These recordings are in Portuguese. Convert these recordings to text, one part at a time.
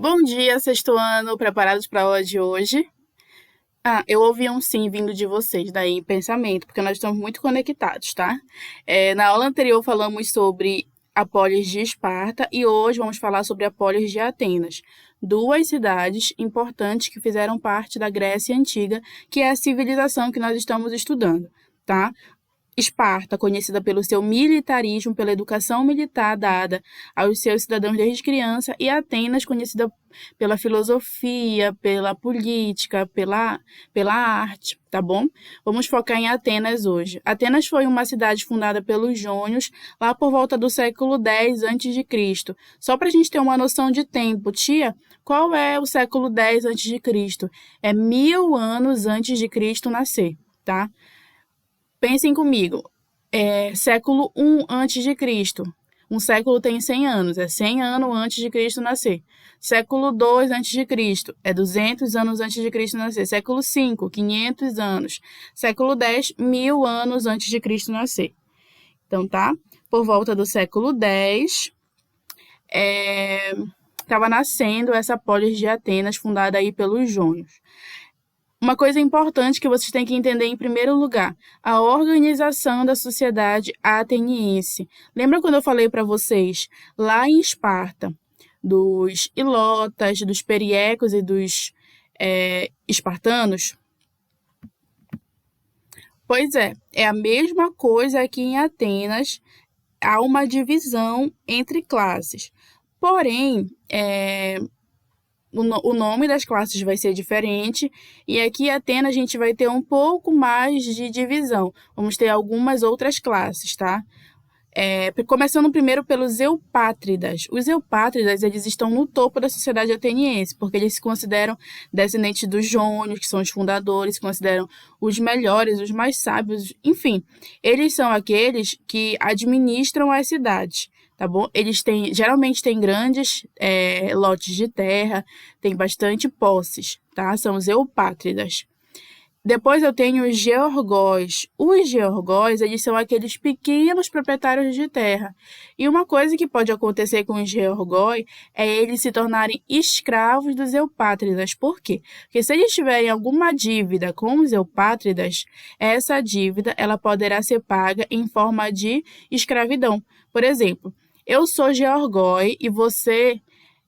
Bom dia, sexto ano, preparados para a aula de hoje? Eu ouvi um sim vindo de vocês, daí em pensamento, porque nós estamos muito conectados, tá? Na aula anterior falamos sobre a polis de Esparta e hoje vamos falar sobre a polis de Atenas, duas cidades importantes que fizeram parte da Grécia Antiga, que é a civilização que nós estamos estudando, tá? Esparta, conhecida pelo seu militarismo, pela educação militar dada aos seus cidadãos desde criança, e Atenas, conhecida pela filosofia, pela política, pela arte, tá bom? Vamos focar em Atenas hoje. Atenas foi uma cidade fundada pelos jônios lá por volta do século X a.C. Só para a gente ter uma noção de tempo, tia, qual é o século X a.C.? É 1000 anos antes de Cristo nascer, tá? Pensem comigo, século I antes de Cristo. Um século tem 100 anos, é 100 anos antes de Cristo nascer. Século II antes de Cristo, é 200 anos antes de Cristo nascer. Século V, 500 anos. Século X, 1000 anos antes de Cristo nascer. Então, tá? Por volta do século X, estava nascendo essa polis de Atenas, fundada aí pelos jônios. Uma coisa importante que vocês têm que entender em primeiro lugar, a organização da sociedade ateniense. Lembra quando eu falei para vocês, lá em Esparta, dos ilotas, dos periecos e dos espartanos? Pois é a mesma coisa aqui em Atenas, há uma divisão entre classes. Porém, o nome das classes vai ser diferente, e aqui em Atenas a gente vai ter um pouco mais de divisão. Vamos ter algumas outras classes, tá? Começando primeiro pelos eupátridas. Os eupátridas, eles estão no topo da sociedade ateniense, porque eles se consideram descendentes dos jônios, que são os fundadores, se consideram os melhores, os mais sábios, enfim. Eles são aqueles que administram as cidades, tá bom? Eles geralmente têm grandes lotes de terra, têm bastante posses, tá? São os eupátridas. Depois eu tenho os georgóis. Os georgóis, eles são aqueles pequenos proprietários de terra. E uma coisa que pode acontecer com os georgóis é eles se tornarem escravos dos eupátridas. Por quê? Porque se eles tiverem alguma dívida com os eupátridas, essa dívida ela poderá ser paga em forma de escravidão. Por exemplo, eu sou georgói e você,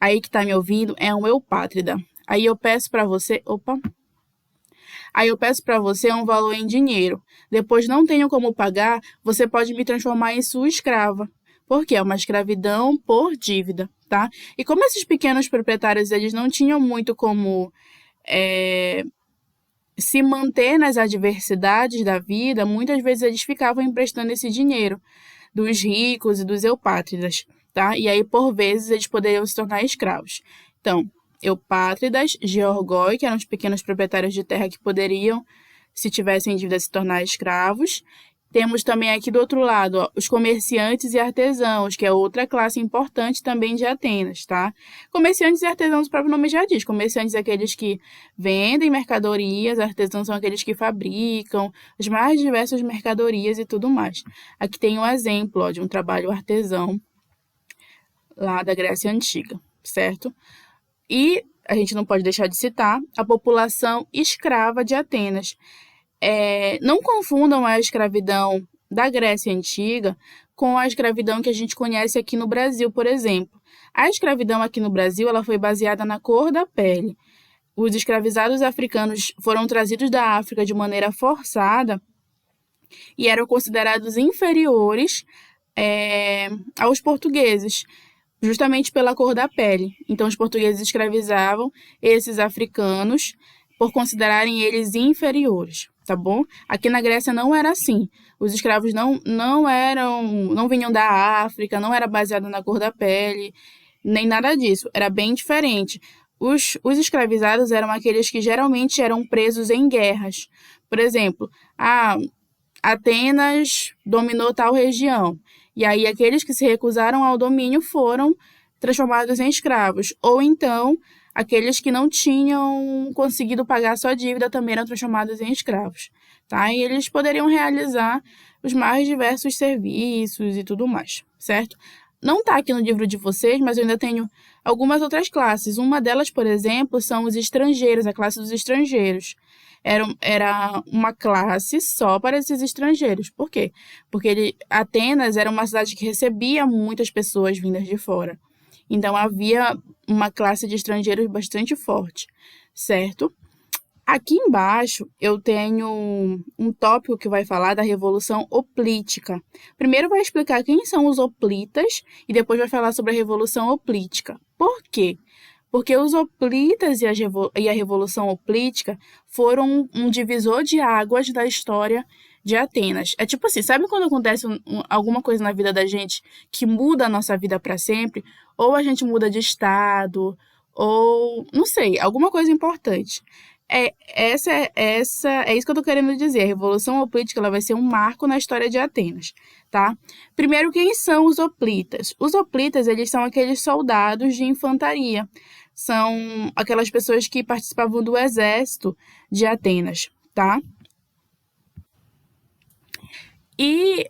aí que está me ouvindo, é um eupátrida. Aí eu peço para você... Aí eu peço para você um valor em dinheiro. Depois não tenho como pagar, você pode me transformar em sua escrava. Porque é uma escravidão por dívida, tá? E como esses pequenos proprietários eles não tinham muito como se manter nas adversidades da vida, muitas vezes eles ficavam emprestando esse dinheiro dos ricos e dos eupátridas, tá? E aí, por vezes, eles poderiam se tornar escravos. Então, eupátridas, georgoi, que eram os pequenos proprietários de terra que poderiam, se tivessem dívida, se tornar escravos. Temos também aqui do outro lado, ó, os comerciantes e artesãos, que é outra classe importante também de Atenas, tá? Comerciantes e artesãos, o próprio nome já diz. Comerciantes são aqueles que vendem mercadorias, artesãos são aqueles que fabricam as mais diversas mercadorias e tudo mais. Aqui tem um exemplo, ó, de um trabalho artesão lá da Grécia Antiga, certo? E a gente não pode deixar de citar a população escrava de Atenas. Não confundam a escravidão da Grécia Antiga com a escravidão que a gente conhece aqui no Brasil, por exemplo. A escravidão aqui no Brasil ela foi baseada na cor da pele. Os escravizados africanos foram trazidos da África de maneira forçada e eram considerados inferiores aos portugueses, justamente pela cor da pele. Então, os portugueses escravizavam esses africanos por considerarem eles inferiores, tá bom? Aqui na Grécia não era assim. Os escravos não vinham da África, não era baseado na cor da pele, nem nada disso. Era bem diferente. Os escravizados eram aqueles que geralmente eram presos em guerras. Por exemplo, Atenas dominou tal região. E aí aqueles que se recusaram ao domínio foram transformados em escravos. Ou então, aqueles que não tinham conseguido pagar sua dívida também eram transformados em escravos, tá? E eles poderiam realizar os mais diversos serviços e tudo mais, certo? Não está aqui no livro de vocês, mas eu ainda tenho algumas outras classes. Uma delas, por exemplo, são os estrangeiros, a classe dos estrangeiros. Era uma classe só para esses estrangeiros. Por quê? Porque Atenas era uma cidade que recebia muitas pessoas vindas de fora. Então, havia uma classe de estrangeiros bastante forte, certo? Aqui embaixo, eu tenho um tópico que vai falar da Revolução Hoplítica. Primeiro vai explicar quem são os hoplitas e depois vai falar sobre a Revolução Hoplítica. Por quê? Porque os hoplitas e a Revolução Hoplítica foram um divisor de águas da história de Atenas. É tipo assim, sabe quando acontece alguma coisa na vida da gente que muda a nossa vida para sempre? Ou a gente muda de estado, ou não sei, alguma coisa importante. É isso que eu tô querendo dizer. A Revolução Hoplítica ela vai ser um marco na história de Atenas, tá? Primeiro, quem são os hoplitas? Os hoplitas, eles são aqueles soldados de infantaria. São aquelas pessoas que participavam do exército de Atenas, tá? E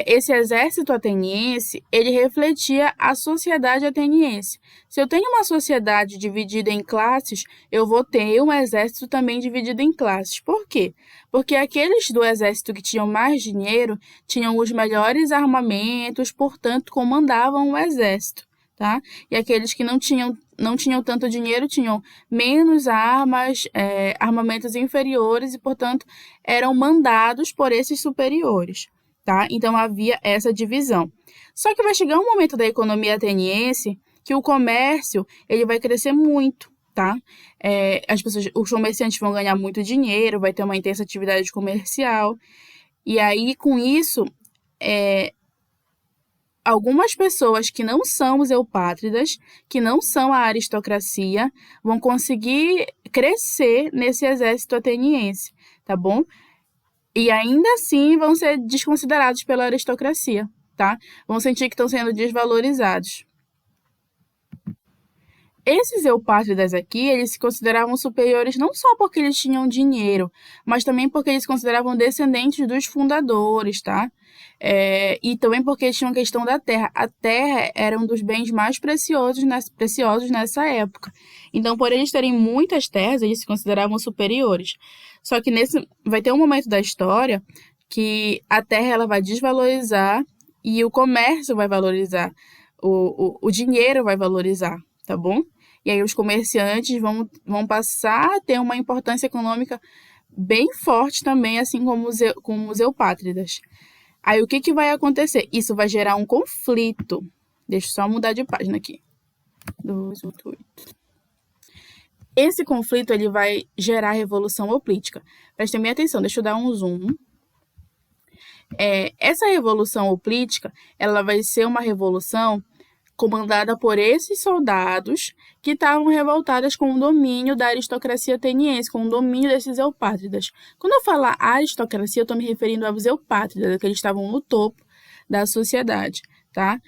esse exército ateniense, ele refletia a sociedade ateniense. Se eu tenho uma sociedade dividida em classes, eu vou ter um exército também dividido em classes. Por quê? Porque aqueles do exército que tinham mais dinheiro tinham os melhores armamentos, portanto, comandavam o exército, tá? E aqueles que não tinham tanto dinheiro tinham menos armas, armamentos inferiores e, portanto, eram mandados por esses superiores. Tá? Então, havia essa divisão. Só que vai chegar um momento da economia ateniense que o comércio ele vai crescer muito, tá? Os comerciantes vão ganhar muito dinheiro, vai ter uma intensa atividade comercial. E aí, com isso, algumas pessoas que não são os eupátridas, que não são a aristocracia, vão conseguir crescer nesse exército ateniense, tá bom? E ainda assim vão ser desconsiderados pela aristocracia, tá? Vão sentir que estão sendo desvalorizados. Esses eupátridas aqui, eles se consideravam superiores não só porque eles tinham dinheiro, mas também porque eles se consideravam descendentes dos fundadores, tá? E também porque eles tinham a questão da terra. A terra era um dos bens mais preciosos nessa época. Então, por eles terem muitas terras, eles se consideravam superiores. Só que vai ter um momento da história que a terra ela vai desvalorizar e o comércio vai valorizar, o dinheiro vai valorizar, tá bom? E aí os comerciantes vão passar a ter uma importância econômica bem forte também, assim como os eupátridas. Aí o que vai acontecer? Isso vai gerar um conflito. Deixa eu só mudar de página aqui. 288. Esse conflito ele vai gerar a Revolução Hoplítica. Prestem bem atenção, deixa eu dar um zoom. Essa Revolução Hoplítica ela vai ser uma revolução comandada por esses soldados que estavam revoltados com o domínio da aristocracia ateniense, com o domínio desses eupátridas. Quando eu falar aristocracia, eu estou me referindo aos eupátridas, que eles estavam no topo da sociedade, tá?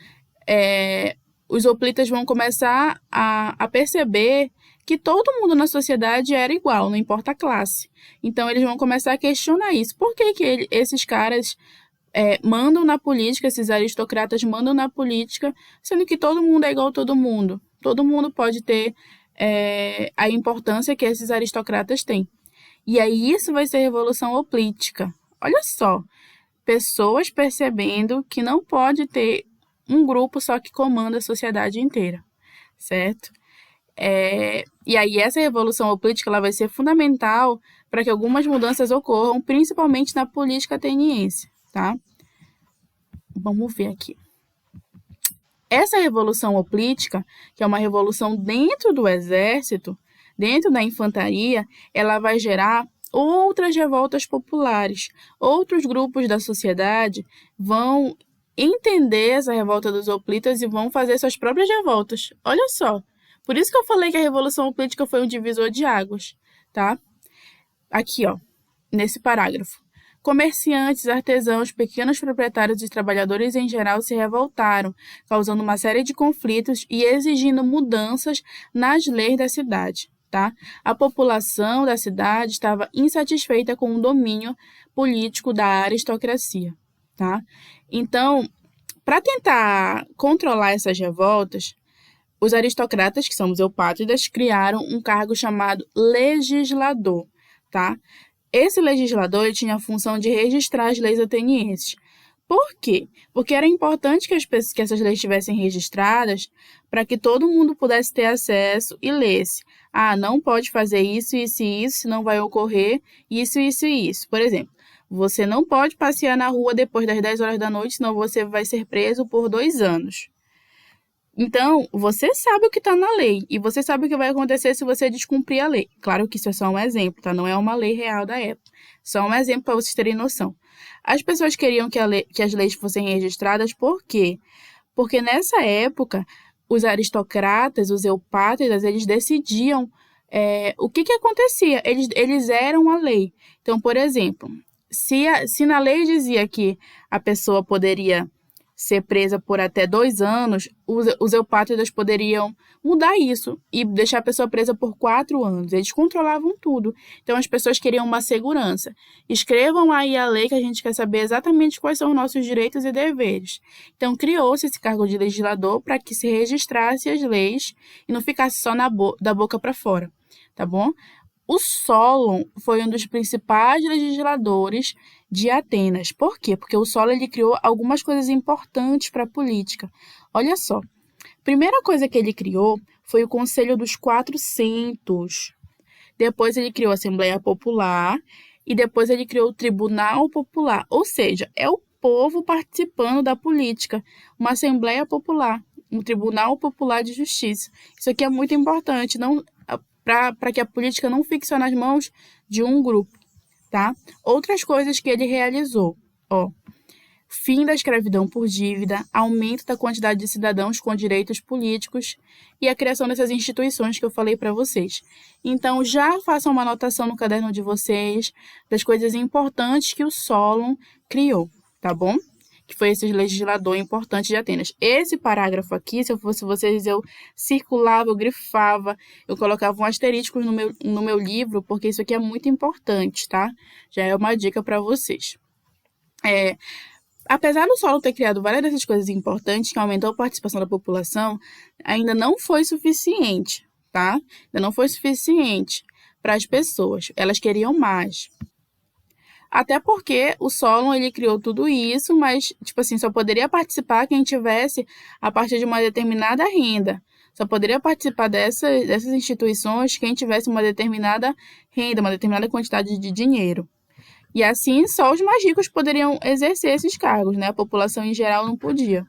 Os hoplitas vão começar a perceber que todo mundo na sociedade era igual, não importa a classe. Então, eles vão começar a questionar isso. Por que esses caras mandam na política, esses aristocratas mandam na política, sendo que todo mundo é igual a todo mundo. Todo mundo pode ter a importância que esses aristocratas têm. E aí isso vai ser a Revolução Hoplítica. Olha só, pessoas percebendo que não pode ter um grupo só que comanda a sociedade inteira, certo? E aí essa Revolução Hoplítica ela vai ser fundamental para que algumas mudanças ocorram, principalmente na política ateniense. Tá? Vamos ver aqui. Essa Revolução Hoplítica, que é uma revolução dentro do exército, dentro da infantaria, ela vai gerar outras revoltas populares. Outros grupos da sociedade vão entender essa revolta dos hoplitas e vão fazer suas próprias revoltas. Olha só. Por isso que eu falei que a Revolução Hoplítica foi um divisor de águas, tá? Aqui, ó, nesse parágrafo. Comerciantes, artesãos, pequenos proprietários e trabalhadores em geral se revoltaram, causando uma série de conflitos e exigindo mudanças nas leis da cidade. Tá? A população da cidade estava insatisfeita com o domínio político da aristocracia. Tá? Então, para tentar controlar essas revoltas, Os aristocratas, que são os eupátridas, criaram um cargo chamado legislador, tá? Esse legislador ele tinha a função de registrar as leis atenienses. Por quê? Porque era importante que essas leis estivessem registradas para que todo mundo pudesse ter acesso e lesse. Ah, não pode fazer isso, isso e isso, senão vai ocorrer isso, isso e isso. Por exemplo, você não pode passear na rua depois das 10 horas da noite, senão você vai ser preso por 2 anos. Então, você sabe o que está na lei e você sabe o que vai acontecer se você descumprir a lei. Claro que isso é só um exemplo, tá? Não é uma lei real da época. Só um exemplo para vocês terem noção. As pessoas queriam que as leis fossem registradas, por quê? Porque nessa época, os aristocratas, os eupátridas, eles decidiam o que acontecia. Eles eram a lei. Então, por exemplo, se na lei dizia que a pessoa poderia ser presa por até 2 anos, os eupátridas poderiam mudar isso e deixar a pessoa presa por 4 anos. Eles controlavam tudo. Então, as pessoas queriam uma segurança. Escrevam aí a lei que a gente quer saber exatamente quais são os nossos direitos e deveres. Então, criou-se esse cargo de legislador para que se registrasse as leis e não ficasse só da boca para fora, tá bom? O Solon foi um dos principais legisladores de Atenas. Por quê? Porque o Solon ele criou algumas coisas importantes para a política. Olha só. Primeira coisa que ele criou foi o Conselho dos 400. Depois ele criou a Assembleia Popular e depois ele criou o Tribunal Popular. Ou seja, é o povo participando da política. Uma Assembleia Popular, um Tribunal Popular de Justiça. Isso aqui é muito importante, não para que a política não fique só nas mãos de um grupo, tá? Outras coisas que ele realizou, fim da escravidão por dívida, aumento da quantidade de cidadãos com direitos políticos e a criação dessas instituições que eu falei para vocês. Então, já façam uma anotação no caderno de vocês das coisas importantes que o Solon criou, tá bom? Que foi esse legislador importante de Atenas. Esse parágrafo aqui, se eu fosse vocês, eu circulava, eu grifava, eu colocava um asterisco no meu livro, porque isso aqui é muito importante, tá? Já é uma dica para vocês. Apesar do Solon ter criado várias dessas coisas importantes que aumentou a participação da população, ainda não foi suficiente, tá? Ainda não foi suficiente para as pessoas. Elas queriam mais. Até porque o Solon, ele criou tudo isso, mas, tipo assim, só poderia participar quem tivesse a partir de uma determinada renda. Só poderia participar dessas instituições quem tivesse uma determinada renda, uma determinada quantidade de dinheiro. E assim, só os mais ricos poderiam exercer esses cargos, né? A população em geral não podia.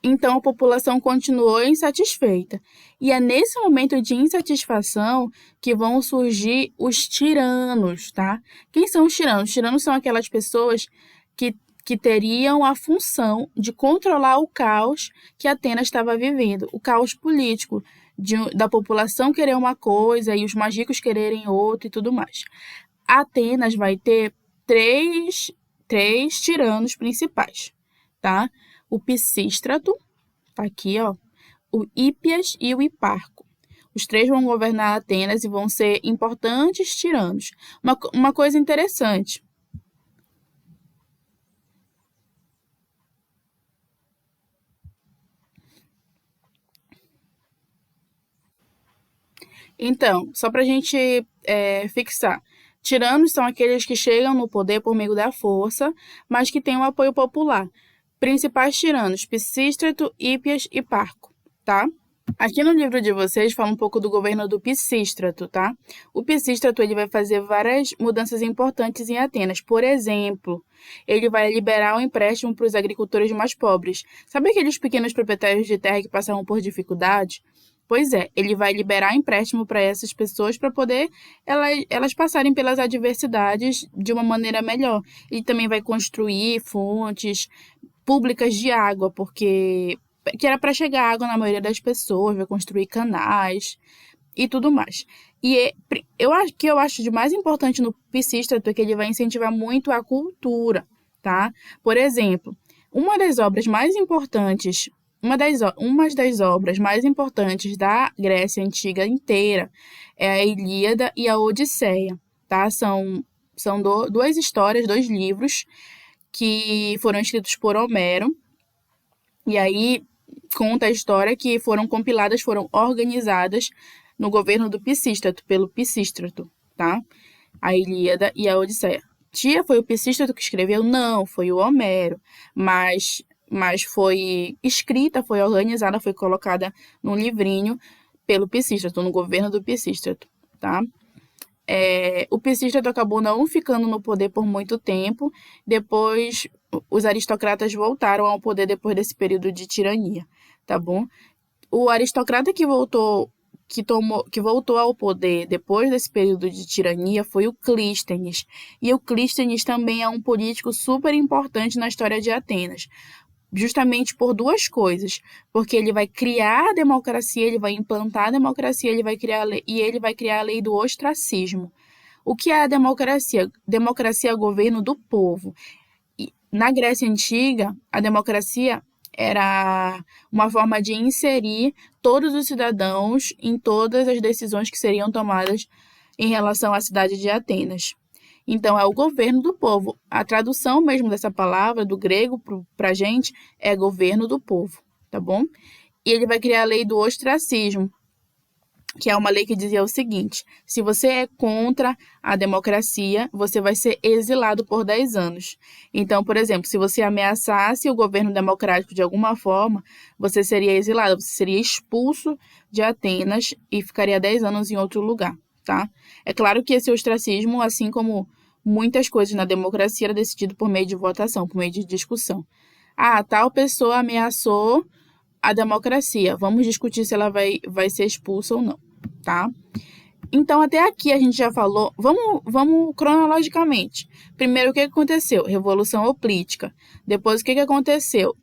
Então, a população continuou insatisfeita. E é nesse momento de insatisfação que vão surgir os tiranos, tá? Quem são os tiranos? Os tiranos são aquelas pessoas que teriam a função de controlar o caos que Atenas estava vivendo, o caos político, da população querer uma coisa e os mais ricos quererem outra e tudo mais. Atenas vai ter três tiranos principais, tá? O Pisístrato, tá aqui, ó, o Hípias e o Hiparco. Os 3 vão governar Atenas e vão ser importantes tiranos. Uma coisa interessante. Então, só para a gente fixar. Tiranos são aqueles que chegam no poder por meio da força, mas que têm um apoio popular. Principais tiranos, Pisístrato, Hípias e Parco, tá? Aqui no livro de vocês fala um pouco do governo do Pisístrato, tá? O Pisístrato ele vai fazer várias mudanças importantes em Atenas. Por exemplo, ele vai liberar o empréstimo para os agricultores mais pobres. Sabe aqueles pequenos proprietários de terra que passavam por dificuldade? Pois é, ele vai liberar empréstimo para essas pessoas para poder elas passarem pelas adversidades de uma maneira melhor. Ele também vai construir fontes públicas de água, porque que era para chegar água na maioria das pessoas, vai construir canais e tudo mais. E eu acho de mais importante no Pisístrato é que ele vai incentivar muito a cultura, tá? Por exemplo, uma das obras mais importantes da Grécia Antiga inteira é a Ilíada e a Odisseia, tá? São 2 histórias, 2 livros que foram escritos por Homero. E aí, conta a história que foram compiladas, foram organizadas no governo do Pisístrato, pelo Pisístrato, tá? A Ilíada e a Odisseia. Tia, foi o Pisístrato que escreveu? Não, foi o Homero, mas foi escrita, foi organizada, foi colocada num livrinho pelo Pisístrato, no governo do Pisístrato, tá? O Pisístrato acabou não ficando no poder por muito tempo, depois os aristocratas voltaram ao poder depois desse período de tirania, tá bom? O aristocrata que voltou ao poder depois desse período de tirania foi o Clístenes. E o Clístenes também é um político super importante na história de Atenas, justamente por duas coisas, porque ele vai criar a democracia, ele vai implantar a democracia, ele vai criar a lei do ostracismo. O que é a democracia? Democracia é o governo do povo. E na Grécia Antiga, a democracia era uma forma de inserir todos os cidadãos em todas as decisões que seriam tomadas em relação à cidade de Atenas. Então, é o governo do povo. A tradução mesmo dessa palavra, do grego para a gente, é governo do povo, tá bom? E ele vai criar a lei do ostracismo, que é uma lei que dizia o seguinte: se você é contra a democracia, você vai ser exilado por 10 anos. Então, por exemplo, se você ameaçasse o governo democrático de alguma forma, você seria exilado, você seria expulso de Atenas e ficaria 10 anos em outro lugar, tá? É claro que esse ostracismo, assim como muitas coisas na democracia, era decidido por meio de votação, por meio de discussão. Ah, tal pessoa ameaçou a democracia. Vamos discutir se ela vai ser expulsa ou não, tá? Então, até aqui a gente já falou. Vamos cronologicamente. Primeiro, o que aconteceu? Revolução Euclídea. Depois, o que aconteceu?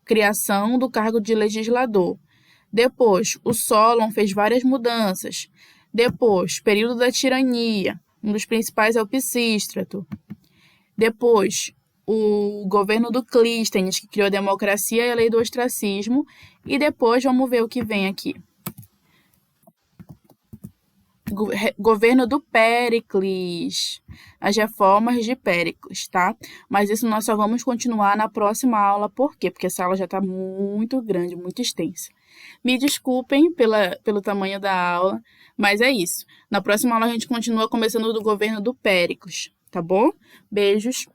Criação do cargo de legislador. Depois, o Solon fez várias mudanças. Depois, período da tirania. Um dos principais é o Pisístrato. Depois, o governo do Clístenes, que criou a democracia e a lei do ostracismo. E depois, vamos ver o que vem aqui. Governo do Péricles, as reformas de Péricles, tá? Mas isso nós só vamos continuar na próxima aula. Por quê? Porque essa aula já está muito grande, muito extensa. Me desculpem pelo tamanho da aula, mas é isso. Na próxima aula a gente continua começando do governo do Péricles, tá bom? Beijos.